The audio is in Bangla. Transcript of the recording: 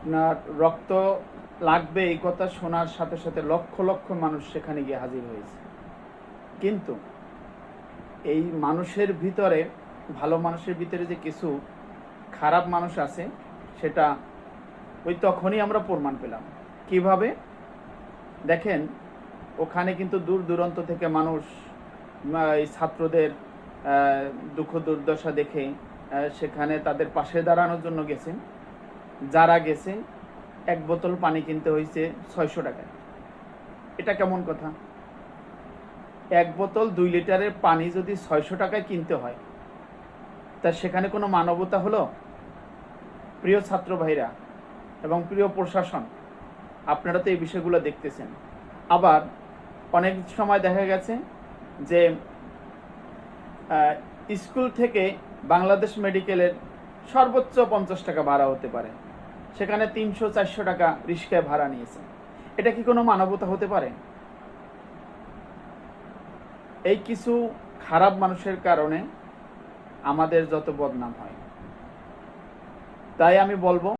আপনার রক্ত লাগবে এই কথা শোনার সাথে সাথে লক্ষ লক্ষ মানুষ সেখানে গিয়ে হাজির হয়েছে। কিন্তু এই মানুষের ভিতরে, ভালো মানুষের ভিতরে যে কিছু খারাপ মানুষ আছে সেটা ওই তখনই আমরা প্রমাণ পেলাম। কিভাবে? দেখেন, ওখানে কিন্তু দূর দূরান্ত থেকে মানুষ এই ছাত্রদের দুঃখ দুর্দশা দেখে সেখানে তাদের পাশে দাঁড়ানোর জন্য গেছেন। যারা গেছে এক বোতল পানি কিনতে হয়েছে 600 টাকায়। এটা কেমন কথা? এক বোতল 2 লিটারের পানি যদি 600 টাকায় কিনতে হয়, তা সেখানে কোনো মানবতা হলো? প্রিয় ছাত্র ভাইরা এবং প্রিয় প্রশাসন, আপনারা তো এই বিষয়গুলো দেখতেছেন। আবার অনেক সময় দেখা গেছে যে স্কুল থেকে বাংলাদেশ মেডিকেলের সর্বোচ্চ 50 টাকা ভাড়া হতে পারে, সেখানে 300-400 টাকা রিক্সায় ভাড়া নিয়েছে। এটা কি কোনো মানবতা হতে পারে? এই কিছু খারাপ মানুষের কারণে আমাদের যত বদনাম হয়। তাই আমি বলবো,